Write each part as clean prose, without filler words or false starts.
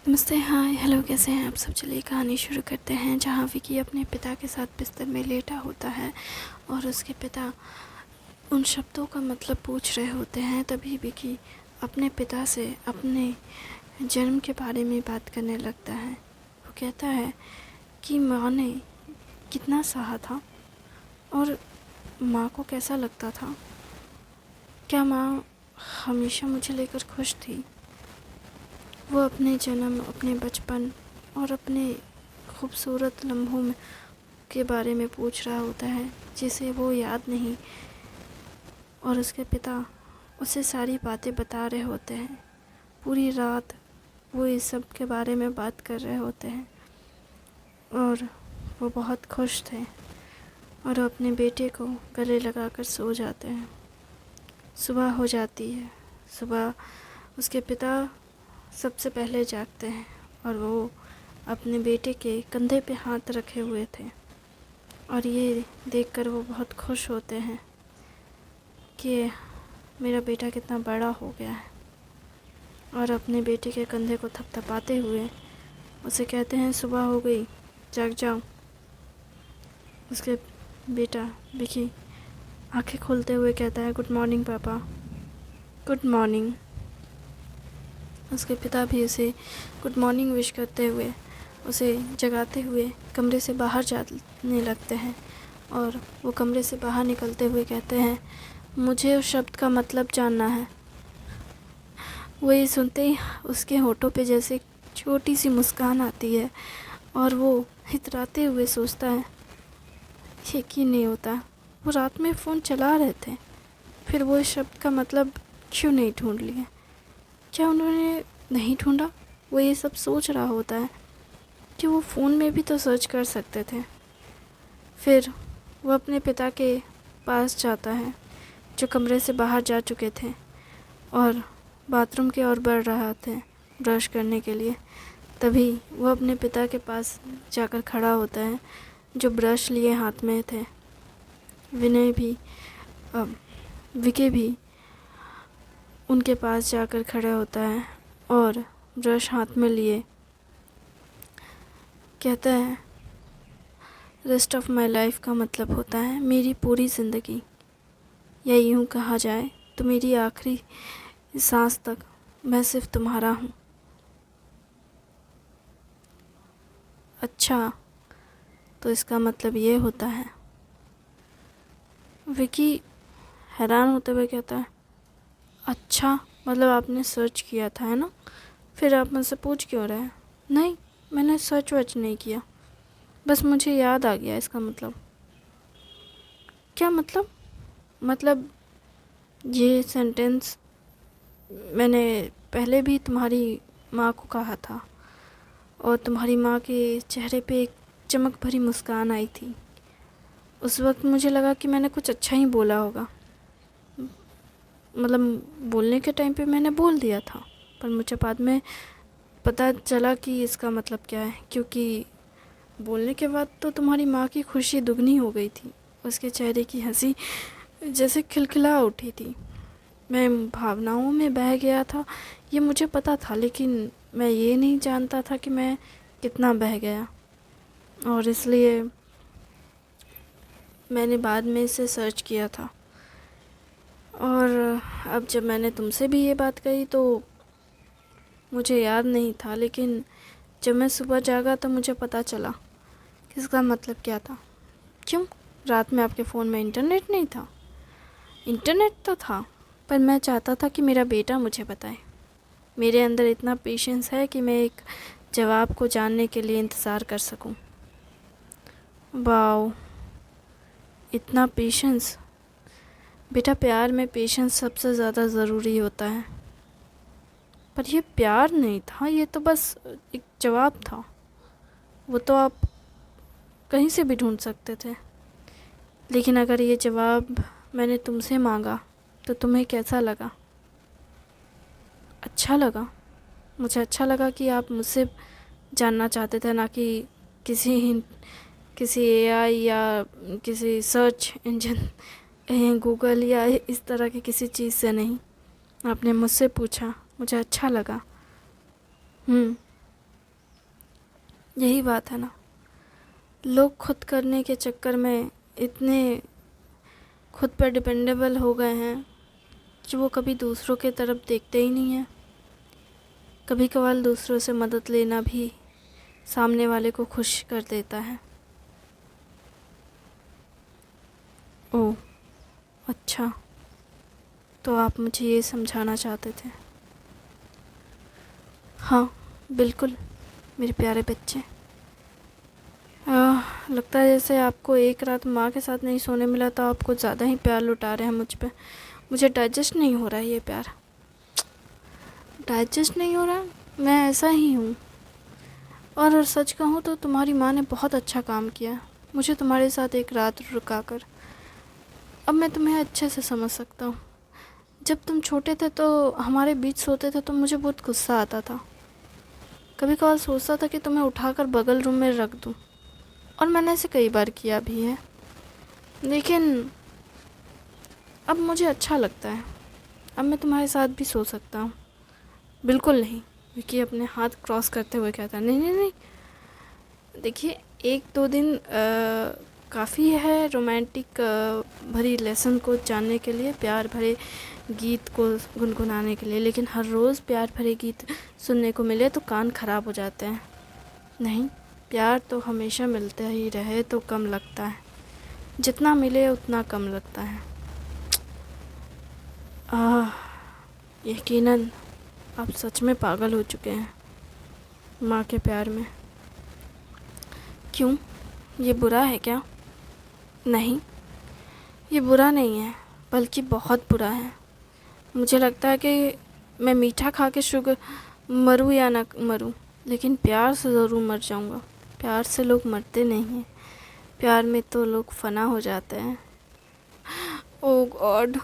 नमस्ते, हाय, हेलो, कैसे हैं आप सब। चलिए कहानी शुरू करते हैं। जहाँ विकी अपने पिता के साथ बिस्तर में लेटा होता है और उसके पिता उन शब्दों का मतलब पूछ रहे होते हैं, तभी विकी अपने पिता से अपने जन्म के बारे में बात करने लगता है। वो कहता है कि माँ ने कितना सहा था और माँ को कैसा लगता था। क्या माँ हमेशा मुझे लेकर खुश थी। वो अपने जन्म, अपने बचपन और अपने खूबसूरत लम्हों में के बारे में पूछ रहा होता है जिसे वो याद नहीं, और उसके पिता उसे सारी बातें बता रहे होते हैं। पूरी रात वो इस सब के बारे में बात कर रहे होते हैं और वो बहुत खुश थे और अपने बेटे को गले लगाकर सो जाते हैं। सुबह हो जाती है। सुबह उसके पिता सबसे पहले जागते हैं और वो अपने बेटे के कंधे पे हाथ रखे हुए थे और ये देखकर वो बहुत खुश होते हैं कि मेरा बेटा कितना बड़ा हो गया है, और अपने बेटे के कंधे को थपथपाते हुए उसे कहते हैं सुबह हो गई, जाग जाओ। उसके बेटा विकी आंखें खोलते हुए कहता है गुड मॉर्निंग पापा। Good morning. उसके पिता भी उसे गुड मॉर्निंग विश करते हुए उसे जगाते हुए कमरे से बाहर जाने लगते हैं, और वो कमरे से बाहर निकलते हुए कहते हैं मुझे उस शब्द का मतलब जानना है। वो ये सुनते ही उसके होठों पे जैसे एक छोटी सी मुस्कान आती है और वो इतराते हुए सोचता है यकीन नहीं होता, वो रात में फ़ोन चला रहे थे, फिर वो इस शब्द का मतलब क्यों नहीं ढूंढ लिए। क्या उन्होंने नहीं ढूंढा। वो ये सब सोच रहा होता है कि वो फ़ोन में भी तो सर्च कर सकते थे। फिर वो अपने पिता के पास जाता है जो कमरे से बाहर जा चुके थे और बाथरूम की ओर बढ़ रहा थे ब्रश करने के लिए। तभी वो अपने पिता के पास जाकर खड़ा होता है जो ब्रश लिए हाथ में थे। विनय भी विकी भी उनके पास जाकर खड़ा होता है और ब्रश हाथ में लिए कहता है रेस्ट ऑफ माई लाइफ का मतलब होता है मेरी पूरी ज़िंदगी, या यूँ कहा जाए तो मेरी आखिरी सांस तक मैं सिर्फ तुम्हारा हूँ। अच्छा, तो इसका मतलब ये होता है। विकी हैरान होते हुए कहता है अच्छा, मतलब आपने सर्च किया था है ना, फिर आप मुझसे पूछ क्यों रहे हैं। नहीं, मैंने सर्च वर्च नहीं किया, बस मुझे याद आ गया इसका मतलब। क्या मतलब। मतलब ये सेंटेंस मैंने पहले भी तुम्हारी माँ को कहा था और तुम्हारी माँ के चेहरे पे एक चमक भरी मुस्कान आई थी। उस वक्त मुझे लगा कि मैंने कुछ अच्छा ही बोला होगा, मतलब बोलने के टाइम पे मैंने बोल दिया था, पर मुझे बाद में पता चला कि इसका मतलब क्या है, क्योंकि बोलने के बाद तो तुम्हारी माँ की खुशी दुगनी हो गई थी। उसके चेहरे की हंसी जैसे खिलखिला उठी थी। मैं भावनाओं में बह गया था, ये मुझे पता था, लेकिन मैं ये नहीं जानता था कि मैं कितना बह गया, और इसलिए मैंने बाद में इसे सर्च किया था। और अब जब मैंने तुमसे भी ये बात कही तो मुझे याद नहीं था, लेकिन जब मैं सुबह जागा तो मुझे पता चला कि इसका मतलब क्या था। क्यों, रात में आपके फ़ोन में इंटरनेट नहीं था। इंटरनेट तो था, पर मैं चाहता था कि मेरा बेटा मुझे बताए। मेरे अंदर इतना पेशेंस है कि मैं एक जवाब को जानने के लिए इंतज़ार कर सकूं। वाओ, इतना पेशेंस। बेटा, प्यार में पेशेंस सबसे ज़्यादा ज़रूरी होता है। पर ये प्यार नहीं था, ये तो बस एक जवाब था। वो तो आप कहीं से भी ढूंढ सकते थे। लेकिन अगर ये जवाब मैंने तुमसे मांगा तो तुम्हें कैसा लगा। अच्छा लगा। मुझे अच्छा लगा कि आप मुझसे जानना चाहते थे, ना कि किसी एआई या किसी सर्च इंजन गूगल या इस तरह की किसी चीज़ से नहीं। आपने मुझसे पूछा, मुझे अच्छा लगा। यही बात है ना, लोग खुद करने के चक्कर में इतने खुद पर डिपेंडेबल हो गए हैं कि वो कभी दूसरों के तरफ देखते ही नहीं हैं। कभी कभार दूसरों से मदद लेना भी सामने वाले को खुश कर देता है। ओह, अच्छा, तो आप मुझे ये समझाना चाहते थे। हाँ, बिल्कुल मेरे प्यारे बच्चे। लगता है जैसे आपको एक रात माँ के साथ नहीं सोने मिला तो आप कुछ ज़्यादा ही प्यार लुटा रहे हैं मुझ पे। मुझे डाइजेस्ट नहीं हो रहा है ये प्यार, डाइजेस्ट नहीं हो रहा। मैं ऐसा ही हूँ। और सच कहूँ तो तुम्हारी माँ ने बहुत अच्छा काम किया मुझे तुम्हारे साथ एक रात रुका कर। अब मैं तुम्हें अच्छे से समझ सकता हूँ। जब तुम छोटे थे तो हमारे बीच सोते थे तो मुझे बहुत गुस्सा आता था। कभी कभार सोचता था कि तुम्हें उठाकर बगल रूम में रख दूँ, और मैंने ऐसे कई बार किया भी है। लेकिन अब मुझे अच्छा लगता है। अब मैं तुम्हारे साथ भी सो सकता हूँ। बिल्कुल नहीं, विकी अपने हाथ क्रॉस करते हुए कहता, नहीं नहीं नहीं, देखिए 1-2 दिन काफ़ी है रोमांटिक भरी लेसन को जानने के लिए, प्यार भरे गीत को गुनगुनाने के लिए, लेकिन हर रोज़ प्यार भरे गीत सुनने को मिले तो कान ख़राब हो जाते हैं। नहीं, प्यार तो हमेशा मिलता ही रहे तो कम लगता है, जितना मिले उतना कम लगता है। यकीनन आप सच में पागल हो चुके हैं माँ के प्यार में। क्यों, ये बुरा है क्या? नहीं, ये बुरा नहीं है, बल्कि बहुत बुरा है। मुझे लगता है कि मैं मीठा खा के शुगर मरूँ या ना मरूँ, लेकिन प्यार से ज़रूर मर जाऊँगा। प्यार से लोग मरते नहीं हैं, प्यार में तो लोग फना हो जाते हैं। ओ गॉड,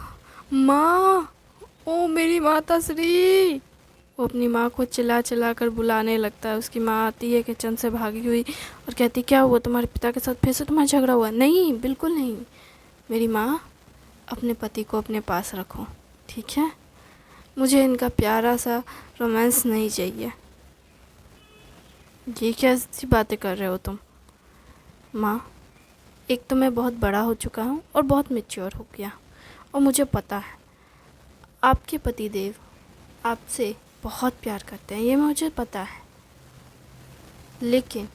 माँ! ओ मेरी माता श्री! वो अपनी माँ को चिल्ला चिल्ला कर बुलाने लगता है। उसकी माँ आती है किचन से भागी हुई और कहती, क्या हुआ, तुम्हारे पिता के साथ फिर से तुम्हारा झगड़ा हुआ? नहीं, बिल्कुल नहीं मेरी माँ, अपने पति को अपने पास रखो, ठीक है? मुझे इनका प्यारा सा रोमांस नहीं चाहिए। ये कैसी बातें कर रहे हो तुम? माँ, एक तो मैं बहुत बड़ा हो चुका हूँ और बहुत मैच्योर हो गया, और मुझे पता है आपके पति देव आपसे बहुत प्यार करते हैं, ये मुझे पता है। लेकिन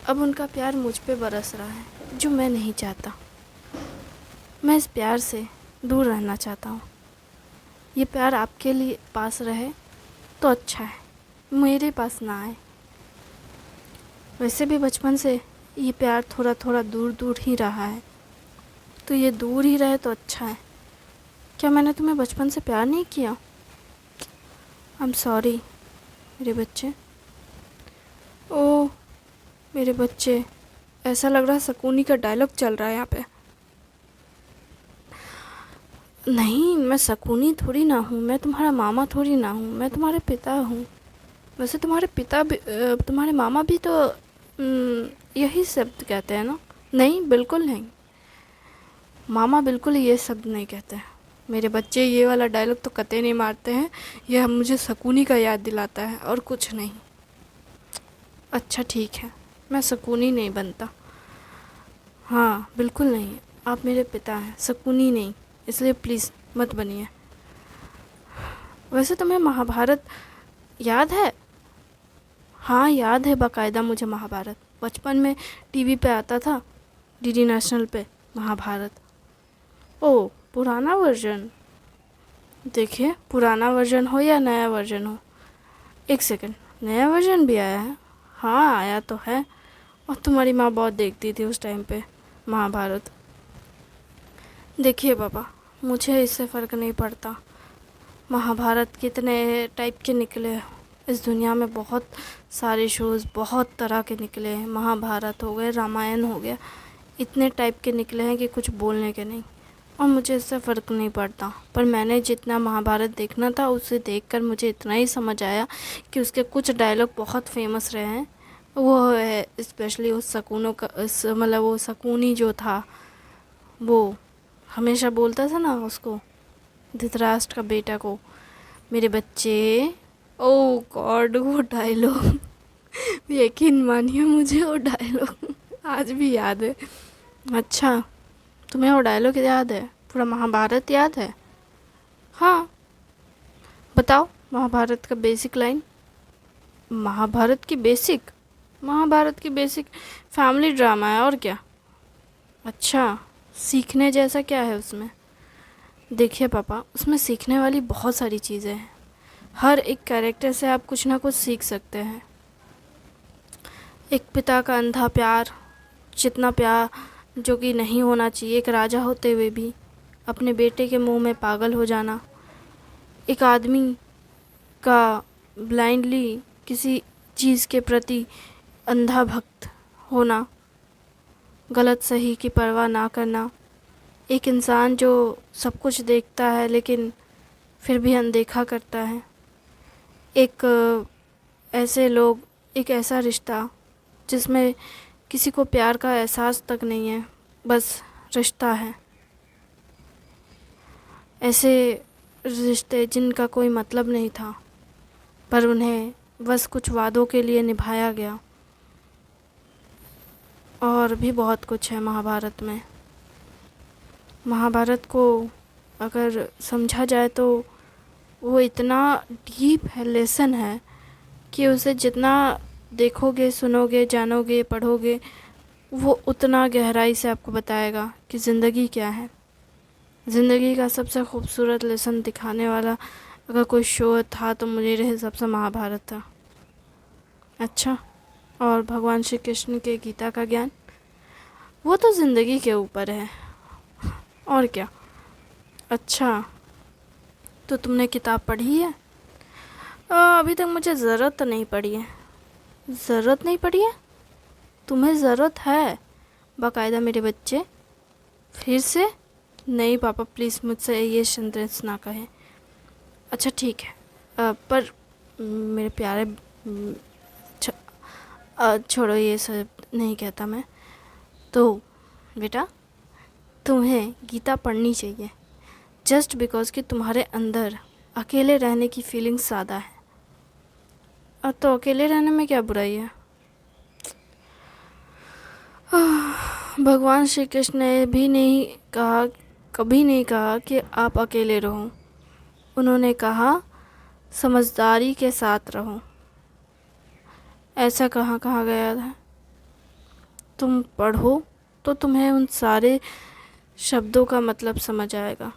अब उनका प्यार मुझ पे बरस रहा है, जो मैं नहीं चाहता। मैं इस प्यार से दूर रहना चाहता हूँ। ये प्यार आपके लिए पास रहे तो अच्छा है, मेरे पास ना आए। वैसे भी बचपन से ये प्यार थोड़ा थोड़ा दूर दूर ही रहा है, तो ये दूर ही रहे तो अच्छा है। क्या मैंने तुम्हें बचपन से प्यार नहीं किया? आई एम सॉरी मेरे बच्चे। ओह मेरे बच्चे, ऐसा लग रहा है शकुनी का डायलॉग चल रहा है यहाँ पे। नहीं, मैं शकुनी थोड़ी ना हूँ, मैं तुम्हारा मामा थोड़ी ना हूँ, मैं तुम्हारे पिता हूँ। वैसे तुम्हारे पिता भी तुम्हारे मामा भी तो यही शब्द कहते हैं ना? नहीं, बिल्कुल नहीं, मामा बिल्कुल ये शब्द नहीं कहते हैं। मेरे बच्चे ये वाला डायलॉग तो कतई नहीं मारते हैं, यह मुझे शकुनी का याद दिलाता है और कुछ नहीं। अच्छा ठीक है, मैं शकुनी नहीं बनता। हाँ बिल्कुल नहीं, आप मेरे पिता हैं, शकुनी नहीं, इसलिए प्लीज़ मत बनिए। वैसे तुम्हें महाभारत याद है? हाँ याद है बाकायदा मुझे महाभारत। बचपन में टीवी पे आता था, डीडी नेशनल पे, महाभारत। ओह, पुराना वर्जन? देखिए, पुराना वर्जन हो या नया वर्जन हो। एक सेकंड, नया वर्जन भी आया है? हाँ आया तो है, और तुम्हारी माँ बहुत देखती थी उस टाइम पे महाभारत। देखिए पापा, मुझे इससे फ़र्क नहीं पड़ता महाभारत कितने टाइप के निकले। इस दुनिया में बहुत सारे शोज़ बहुत तरह के निकले हैं। महाभारत हो गए, रामायण हो गया, इतने टाइप के निकले हैं कि कुछ बोलने के नहीं, और मुझे इससे फ़र्क नहीं पड़ता। पर मैंने जितना महाभारत देखना था उसे देखकर मुझे इतना ही समझ आया कि उसके कुछ डायलॉग बहुत फेमस रहे हैं। वो है स्पेशली उस शकुनों का, मतलब वो शकुनी जो था वो हमेशा बोलता था ना उसको, धृतराष्ट्र का बेटा को, मेरे बच्चे। ओ गॉड, वो डायलॉग यकीन मानिए मुझे वो डायलॉग आज भी याद है। अच्छा, तुम्हें वो डायलॉग याद है? पूरा महाभारत याद है? हाँ, बताओ महाभारत का बेसिक लाइन। महाभारत की बेसिक? महाभारत की बेसिक फैमिली ड्रामा है, और क्या। अच्छा, सीखने जैसा क्या है उसमें? देखिए पापा, उसमें सीखने वाली बहुत सारी चीज़ें हैं। हर एक कैरेक्टर से आप कुछ ना कुछ सीख सकते हैं। एक पिता का अंधा प्यार, जितना प्यार जो कि नहीं होना चाहिए, एक राजा होते हुए भी अपने बेटे के मुंह में पागल हो जाना, एक आदमी का ब्लाइंडली किसी चीज़ के प्रति अंधा भक्त होना, गलत सही की परवाह ना करना, एक इंसान जो सब कुछ देखता है लेकिन फिर भी अनदेखा करता है, एक ऐसे लोग, एक ऐसा रिश्ता जिसमें किसी को प्यार का एहसास तक नहीं है, बस रिश्ता है। ऐसे रिश्ते जिनका कोई मतलब नहीं था, पर उन्हें बस कुछ वादों के लिए निभाया गया। और भी बहुत कुछ है महाभारत में। महाभारत को अगर समझा जाए तो वो इतना डीप है, लेसन है, कि उसे जितना देखोगे, सुनोगे, जानोगे, पढ़ोगे, वो उतना गहराई से आपको बताएगा कि ज़िंदगी क्या है। ज़िंदगी का सबसे खूबसूरत लेसन दिखाने वाला अगर कोई शो था तो मेरे हिसाब से महाभारत था। अच्छा, और भगवान श्री कृष्ण के गीता का ज्ञान, वो तो ज़िंदगी के ऊपर है, और क्या। अच्छा, तो तुमने किताब पढ़ी है? अभी तक मुझे ज़रूरत तो नहीं पड़ी है। ज़रूरत नहीं पड़ी है? तुम्हें ज़रूरत है बाकायदा मेरे बच्चे। फिर से? नहीं पापा, प्लीज़ मुझसे ये सेंटेंस ना कहें। अच्छा ठीक है, पर मेरे प्यारे, छोड़ो, ये सब नहीं कहता मैं। तो बेटा, तुम्हें गीता पढ़नी चाहिए, जस्ट बिकॉज़ कि तुम्हारे अंदर अकेले रहने की फीलिंग ज़्यादा है। तो अकेले रहने में क्या बुराई है? भगवान श्री कृष्ण ने भी नहीं कहा, कभी नहीं कहा कि आप अकेले रहो। उन्होंने कहा समझदारी के साथ रहो। ऐसा कहाँ कहा गया था? तुम पढ़ो तो तुम्हें उन सारे शब्दों का मतलब समझ आएगा।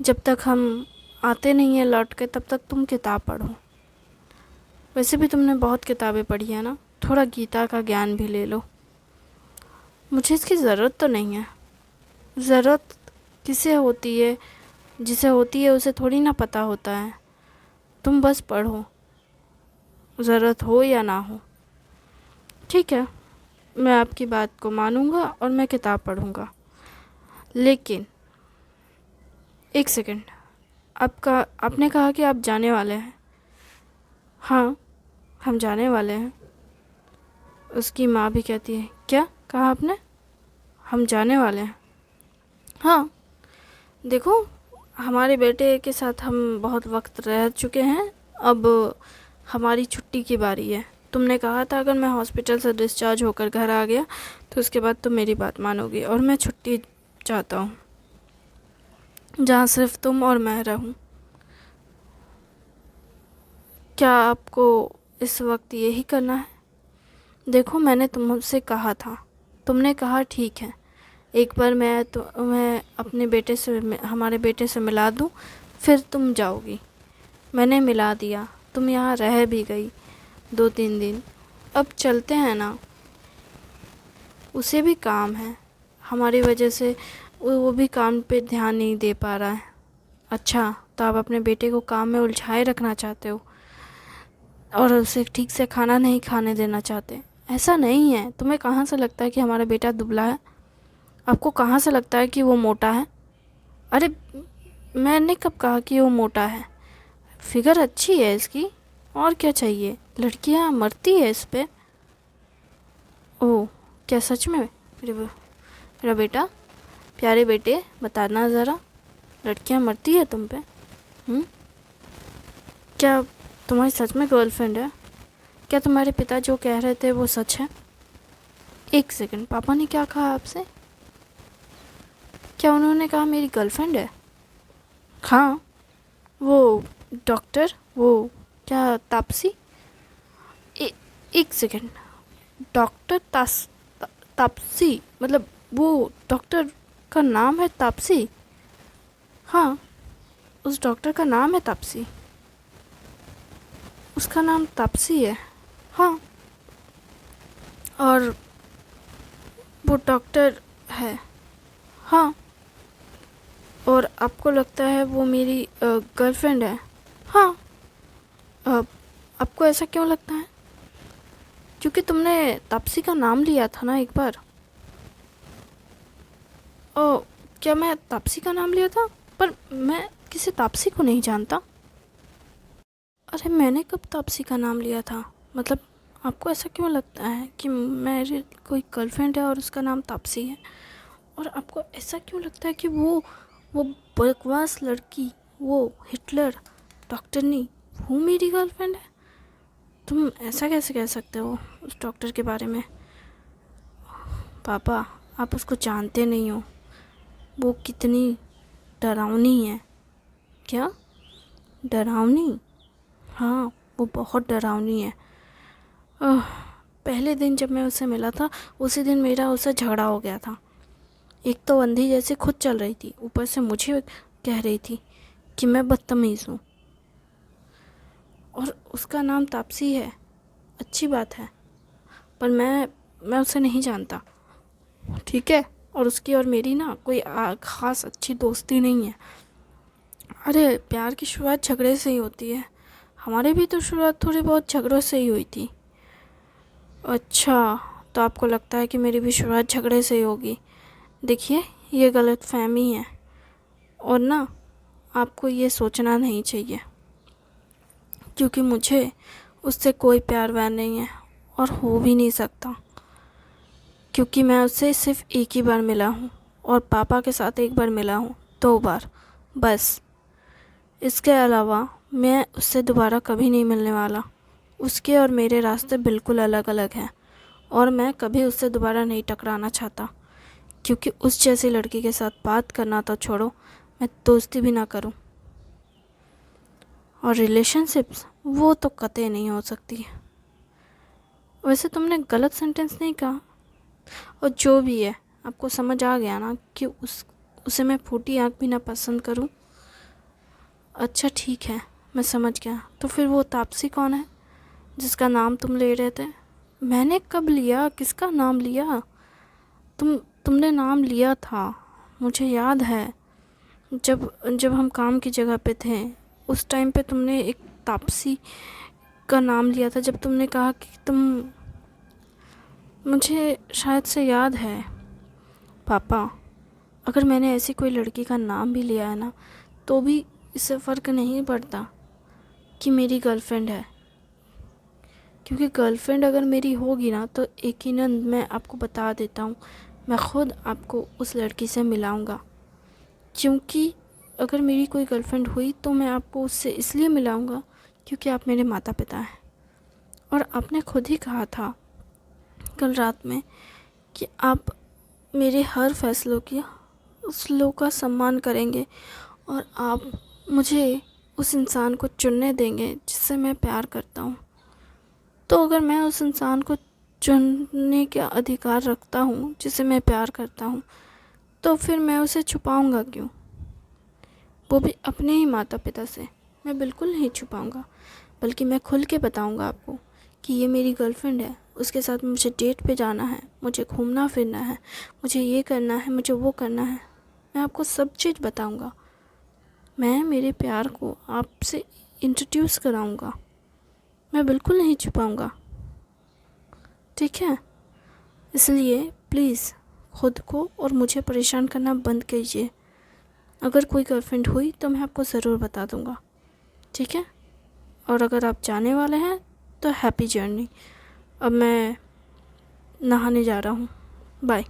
जब तक हम आते नहीं हैं लौट के, तब तक तुम किताब पढ़ो। वैसे भी तुमने बहुत किताबें पढ़ी है ना, थोड़ा गीता का ज्ञान भी ले लो। मुझे इसकी ज़रूरत तो नहीं है। ज़रूरत किसे होती है? जिसे होती है उसे थोड़ी ना पता होता है। तुम बस पढ़ो, ज़रूरत हो या ना हो। ठीक है, मैं आपकी बात को मानूंगा और मैं किताब पढ़ूंगा। लेकिन एक सेकंड, आपने कहा कि आप जाने वाले हैं। हाँ, हम जाने वाले हैं। उसकी माँ भी कहती है, क्या कहा आपने? हम जाने वाले हैं। हाँ, देखो, हमारे बेटे के साथ हम बहुत वक्त रह चुके हैं, अब हमारी छुट्टी की बारी है। तुमने कहा था अगर मैं हॉस्पिटल से डिस्चार्ज होकर घर आ गया तो उसके बाद तुम मेरी बात मानोगी, और मैं छुट्टी चाहता हूँ जहाँ सिर्फ तुम और मैं रहूँ। क्या आपको इस वक्त यही करना है? देखो, मैंने तुमसे कहा था, तुमने कहा ठीक है, एक बार मैं तुम्हें अपने बेटे से, हमारे बेटे से मिला दूँ, फिर तुम जाओगी। मैंने मिला दिया, तुम यहाँ रह भी गई 2-3 दिन। अब चलते हैं ना। उसे भी काम है, हमारी वजह से वो भी काम पे ध्यान नहीं दे पा रहा है। अच्छा, तो आप अपने बेटे को काम में उलझाए रखना चाहते हो और उसे ठीक से खाना नहीं खाने देना चाहते। ऐसा नहीं है। तुम्हें कहाँ से लगता है कि हमारा बेटा दुबला है? आपको कहाँ से लगता है कि वो मोटा है? अरे, मैंने कब कहा कि वो मोटा है? फिगर अच्छी है इसकी, और क्या चाहिए? लड़कियाँ मरती है इस पे। ओह, क्या सच में? मेरा बेटा, प्यारे बेटे, बताना ज़रा, लड़कियाँ मरती है तुम पे? क्या तुम्हारी सच में गर्लफ्रेंड है? क्या तुम्हारे पिता जो कह रहे थे वो सच है? एक सेकंड, पापा ने क्या कहा आपसे? क्या उन्होंने कहा मेरी गर्लफ्रेंड है? हाँ, वो डॉक्टर, वो क्या तापसी? एक सेकंड, डॉक्टर तापसी मतलब वो डॉक्टर का नाम है तापसी? हाँ, उस डॉक्टर का नाम है तापसी। उसका नाम तापसी है? हाँ, और वो डॉक्टर है? हाँ, और आपको लगता है वो मेरी गर्लफ्रेंड है? हाँ। अ, आपको ऐसा क्यों लगता है? क्योंकि तुमने तापसी का नाम लिया था ना एक बार। ओ, क्या मैं तापसी का नाम लिया था? पर मैं किसी तापसी को नहीं जानता। अरे मैंने कब तापसी का नाम लिया था? मतलब आपको ऐसा क्यों लगता है कि मेरी कोई गर्लफ्रेंड है और उसका नाम तापसी है? और आपको ऐसा क्यों लगता है कि वो बकवास लड़की, वो हिटलर डॉक्टरनी, वो मेरी गर्लफ्रेंड है? तुम ऐसा कैसे कह सकते हो उस डॉक्टर के बारे में? पापा, आप उसको जानते नहीं हो, वो कितनी डरावनी है। क्या? डरावनी? हाँ, वो बहुत डरावनी है। आह, पहले दिन जब मैं उससे मिला था, उसी दिन मेरा उससे झगड़ा हो गया था। एक तो अंधी जैसे खुद चल रही थी, ऊपर से मुझे कह रही थी कि मैं बदतमीज़ हूँ। और उसका नाम तापसी है, अच्छी बात है, पर मैं उसे नहीं जानता, ठीक है? और उसकी और मेरी ना कोई ख़ास अच्छी दोस्ती नहीं है। अरे प्यार की शुरुआत झगड़े से ही होती है। हमारी भी तो शुरुआत थोड़ी बहुत झगड़ों से ही हुई थी। अच्छा, तो आपको लगता है कि मेरी भी शुरुआत झगड़े से ही होगी? देखिए, ये गलतफहमी है, और ना आपको ये सोचना नहीं चाहिए, क्योंकि मुझे उससे कोई प्यार व्यार नहीं है और हो भी नहीं सकता, क्योंकि मैं उससे सिर्फ एक ही बार मिला हूँ और पापा के साथ एक बार मिला हूँ, 2 बार बस। इसके अलावा मैं उससे दोबारा कभी नहीं मिलने वाला। उसके और मेरे रास्ते बिल्कुल अलग अलग हैं और मैं कभी उससे दोबारा नहीं टकराना चाहता, क्योंकि उस जैसी लड़की के साथ बात करना तो छोड़ो, मैं दोस्ती भी ना करूं। और रिलेशनशिप्स, वो तो कतई नहीं हो सकती। वैसे तुमने गलत सेंटेंस नहीं कहा, और जो भी है, आपको समझ आ गया ना कि उसे मैं फूटी आँख भी ना पसंद करूं? अच्छा ठीक है, मैं समझ गया। तो फिर वो तापसी कौन है जिसका नाम तुम ले रहे थे? मैंने कब लिया? किसका नाम लिया? तुमने नाम लिया था, मुझे याद है। जब जब हम काम की जगह पे थे, उस टाइम पे तुमने एक तापसी का नाम लिया था, जब तुमने कहा कि तुम, मुझे शायद से याद है। पापा, अगर मैंने ऐसी कोई लड़की का नाम भी लिया है ना, तो भी इससे फ़र्क नहीं पड़ता कि मेरी गर्लफ्रेंड है, क्योंकि गर्लफ्रेंड अगर मेरी होगी ना, तो यकीनन मैं आपको बता देता हूँ, मैं ख़ुद आपको उस लड़की से मिलाऊंगा। क्योंकि अगर मेरी कोई गर्लफ्रेंड हुई तो मैं आपको उससे इसलिए मिलाऊंगा क्योंकि आप मेरे माता पिता हैं। और आपने खुद ही कहा था कल रात में कि आप मेरे हर फैसलों का सम्मान करेंगे और आप मुझे उस इंसान को चुनने देंगे जिससे मैं प्यार करता हूँ। तो अगर मैं उस इंसान को चुनने का अधिकार रखता हूँ जिसे मैं प्यार करता हूँ, तो फिर मैं उसे छुपाऊँगा क्यों? वो भी अपने ही माता पिता से। मैं बिल्कुल नहीं छुपाऊँगा, बल्कि मैं खुल के बताऊँगा आपको कि ये मेरी गर्लफ्रेंड है, उसके साथ मुझे डेट पे जाना है, मुझे घूमना फिरना है, मुझे ये करना है, मुझे वो करना है। मैं आपको सब चीज़ बताऊँगा। मैं मेरे प्यार को आपसे इंट्रोड्यूस कराऊँगा। मैं बिल्कुल नहीं छुपाऊँगा, ठीक है? इसलिए प्लीज़ खुद को और मुझे परेशान करना बंद कीजिए। अगर कोई गर्लफ्रेंड हुई तो मैं आपको ज़रूर बता दूँगा, ठीक है? और अगर आप जाने वाले हैं तो हैप्पी जर्नी। अब मैं नहाने जा रहा हूँ, बाय।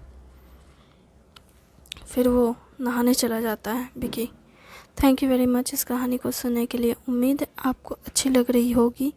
फिर वो नहाने चला जाता है Vicky. Thank you very much इस कहानी को सुनने के लिए। उम्मीद है आपको अच्छी लग रही होगी।